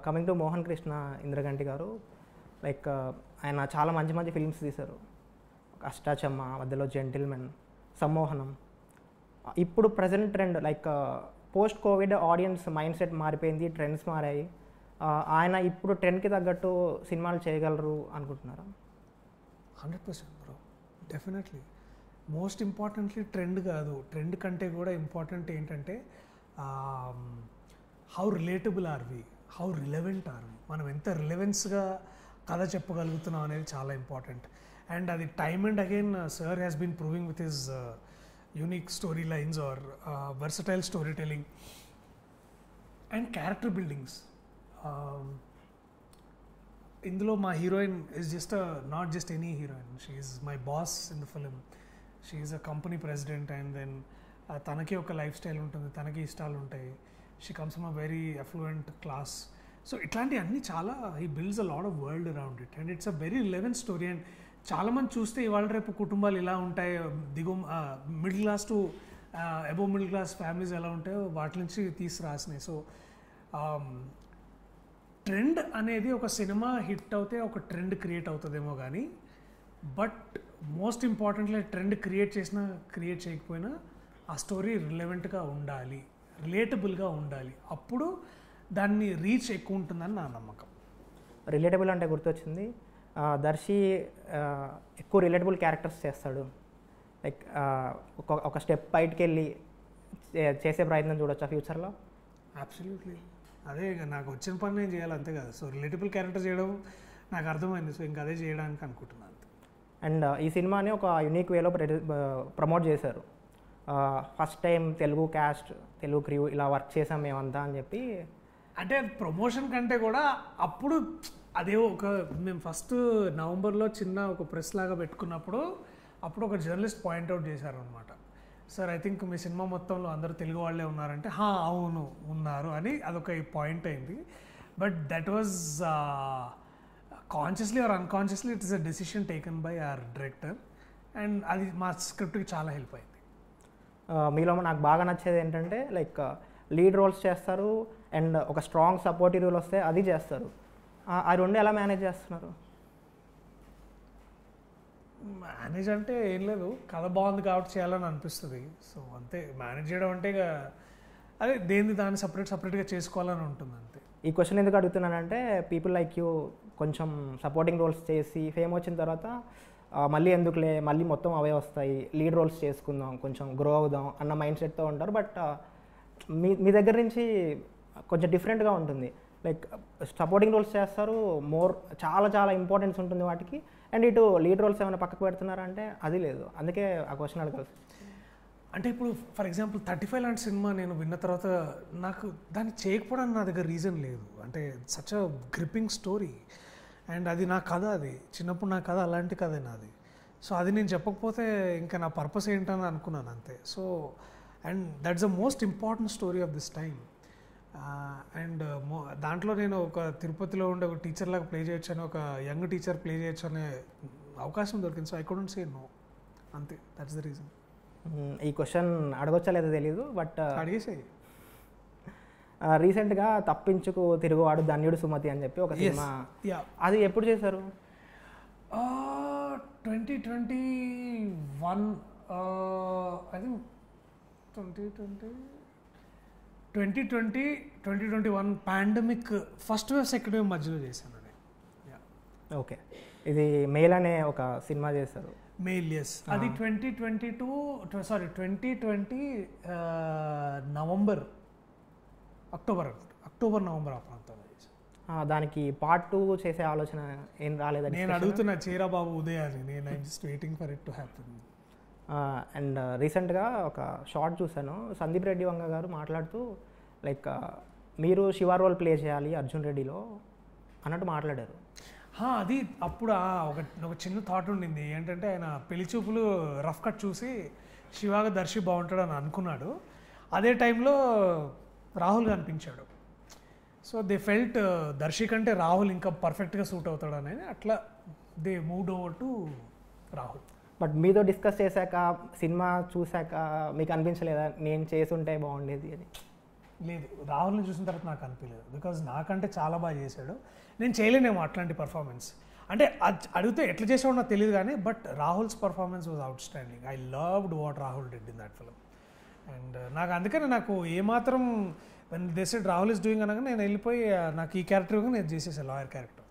Coming to Mohan Krishna Indraganti గారు, like ఆయన చాలా మంచి మంచి ఫిల్మ్స్ తీశారు. అష్టాచమ్మ, మధ్యలో జెంటిల్మెన్, సమ్మోహనం. ఇప్పుడు present trend like post Covid audience mindset మారిపోయింది, ట్రెండ్స్ మారాయి. ఆయన ఇప్పుడు ట్రెండ్కి తగ్గట్టు సినిమాలు చేయగలరు అనుకుంటున్నారా? 100% bro, definitely. Most importantly trend కాదు, ట్రెండ్ కంటే కూడా ఇంపార్టెంట్ ఏంటంటే how relatable are we, how relevant are we, మనం ఎంత రిలవెన్స్గా కథ చెప్పగలుగుతున్నాం అనేది చాలా ఇంపార్టెంట్. అండ్ అది time and again sir has been proving with his unique story lines or versatile storytelling and character buildings. ఇందులో మా heroine is just not just any heroine, she is my boss in the film. She is a company president and then తనకి ఒక lifestyle ఉంటుంది, తనకి ఇష్టాలు ఉంటాయి. She comes from a very affluent class. So ఇట్లాంటి అన్నీ చాలా he builds a lot of world around it and it's a very relevant story. And చాలామంది చూస్తే ఇవాళ రేపు కుటుంబాలు ఇలా ఉంటాయి, middle class to above middle class families ఎలా ఉంటాయో వాటి నుంచి తీసి రాసినాయి. సో ట్రెండ్ అనేది ఒక సినిమా హిట్ అవుతే ఒక ట్రెండ్ క్రియేట్ అవుతుందేమో కానీ, but most importantly trend create చేసినా క్రియేట్ చేయకపోయినా ఆ స్టోరీ రిలవెంట్గా ఉండాలి, రిలేటబుల్గా ఉండాలి. అప్పుడు దాన్ని రీచ్ ఎక్కువ ఉంటుందని నా నమ్మకం. రిలేటబుల్ అంటే గుర్తొచ్చింది, దర్శి ఎక్కువ రిలేటబుల్ క్యారెక్టర్స్ చేస్తాడు. లైక్ ఒక స్టెప్ బయటికి వెళ్ళి చేసే ప్రయత్నం చూడొచ్చా ఫ్యూచర్లో? అబ్సల్యూట్లీ. అదే నాకు వచ్చిన పని నేను చేయాలి, అంతే కదా. సో రిలేటబుల్ క్యారెక్టర్ చేయడం నాకు అర్థమైంది, సో ఇంకా అదే చేయడానికి అనుకుంటున్నాను. అండ్ ఈ సినిమాని ఒక యూనిక్ వేలో ప్రమోట్ చేశారు. First time Telugu caste, Telugu crew ఇలా వర్క్ చేసాం మేమంతా అని చెప్పి. అంటే ప్రమోషన్ కంటే కూడా అప్పుడు అదే మేము ఫస్ట్ నవంబర్లో చిన్న ఒక ప్రెస్ లాగా పెట్టుకున్నప్పుడు అప్పుడు ఒక జర్నలిస్ట్ పాయింట్అవుట్ చేశారనమాట. Sir, I think me cinema మొత్తంలో అందరూ తెలుగు వాళ్ళే ఉన్నారంటే, అవును ఉన్నారు అని అదొక పాయింట్ అయింది. But that was consciously or unconsciously it is a decision taken by our director and అది మా స్క్రిప్ట్కి చాలా హెల్ప్ అయింది. మీలో నాకు బాగా నచ్చేది ఏంటంటే లైక్ లీడ్ రోల్స్ చేస్తారు అండ్ ఒక స్ట్రాంగ్ సపోర్టివ్ రోల్ వస్తే అది చేస్తారు. ఆ రెండు ఎలా మేనేజ్ చేస్తున్నారు? మేనేజ్ అంటే ఏం లేదు, కథ బాగుంది కాబట్టి చేయాలని అనిపిస్తుంది. సో అంతే, మేనేజ్ చేయడం అంటే ఇక అదే దాన్ని సపరేట్గా చేసుకోవాలని ఉంటుంది అంతే. ఈ క్వశ్చన్ ఎందుకు అడుగుతున్నానంటే, పీపుల్ లైక్ యూ కొంచెం సపోర్టింగ్ రోల్స్ చేసి ఫేమ్ వచ్చిన తర్వాత మళ్ళీ ఎందుకులే, మళ్ళీ మొత్తం అవే వస్తాయి, లీడ్ రోల్స్ చేసుకుందాం, కొంచెం గ్రో అవుదాం అన్న మైండ్ సెట్తో ఉంటారు. బట్ మీ దగ్గర నుంచి కొంచెం డిఫరెంట్గా ఉంటుంది. లైక్ సపోర్టింగ్ రోల్స్ చేస్తారు, చాలా చాలా ఇంపార్టెన్స్ ఉంటుంది వాటికి, అండ్ ఇటు లీడ్ రోల్స్ ఏమైనా పక్కకు పెడుతున్నారా అంటే అది లేదు. అందుకే ఆ క్వశ్చన్ అడగాల్సి. అంటే ఇప్పుడు ఫర్ ఎగ్జాంపుల్ 35 లాంటి సినిమా నేను విన్న తర్వాత నాకు దాన్ని చేయకపోవడానికి నా దగ్గర రీజన్ లేదు. అంటే such a gripping story and అది నా కథ, అది చిన్నప్పుడు నా కథ అలాంటి కథే నాది. సో అది నేను చెప్పకపోతే ఇంకా నా పర్పస్ ఏంటని అనుకున్నాను అంతే. So and that's the most important story of this time. And దాంట్లో నేను ఒక తిరుపతిలో ఉండే ఒక టీచర్ లాగా ప్లే చేయొచ్చు అని, ఒక యంగ్ టీచర్ ప్లే చేయొచ్చు అనే అవకాశం దొరికింది. So I couldn't say no, అంతే, దట్స్ ద రీజన్. ఈ క్వశ్చన్ అడగొచ్చా లేదో తెలీదు, బట్ అడిగేసాయి. రీసెంట్గా తప్పించుకు తిరుగువాడు ధన్యుడు సుమతి అని చెప్పి ఒక సినిమా, అది ఎప్పుడు చేశారు? 2021 I think 2021 pandemic first wave second wave మధ్యలో చేశాను అది. ఓకే, ఇది మెయిల్ అనే ఒక సినిమా చేశారు. Mail, yes. అది 2020 అక్టోబర్ నవంబర్ ఆ ప్రాంతంలో చేశాను. దానికి పార్ట్ 2 చేసే ఆలోచన ఏం రాలేదని నేను అడుగుతున్నా చీరాబాబు ఉదయాన్ని. నేను I just waiting for it to happen. And రీసెంట్గా ఒక షార్ట్ చూశాను, సందీప్ రెడ్డి వంగ గారు మాట్లాడుతూ లైక్ మీరు శివ రోల్ ప్లే చేయాలి అర్జున్ రెడ్డిలో అన్నట్టు మాట్లాడారు. అది అప్పుడు ఒక చిన్న థాట్ ఉండింది ఏంటంటే, ఆయన పెళ్లి చూపులు రఫ్ కట్ చూసి శివాగా దర్శి బాగుంటాడు అని అనుకున్నాడు. అదే టైంలో రాహుల్ కనిపించాడు. సో దే ఫెల్ట్ దర్శి కంటే రాహుల్ ఇంకా పర్ఫెక్ట్గా సూట్ అవుతాడు అని, అట్లా they moved over to Rahul. But మీతో డిస్కస్ చేశాక, సినిమా చూశాక మీకు అనిపించలేదా నేను చేసుంటే బాగుండేది అని? లేదు, రాహుల్ని చూసిన తర్వాత నాకు అనిపించలేదు, బికాజ్ నాకంటే చాలా బాగా చేశాడు. నేను చేయలేనేమో అట్లాంటి పర్ఫార్మెన్స్, అంటే అడిగితే ఎట్లా చేసాడో నాకు తెలియదు కానీ, but Rahul's performance was out standing. I loved what Rahul did in that film. And నాకు అందుకని నాకు ఏమాత్రం when they said Rahul is doing అనగా నేను వెళ్ళిపోయి నాకు ఈ క్యారెక్టర్ నేను చేసేసాను, లాయర్ క్యారెక్టర్.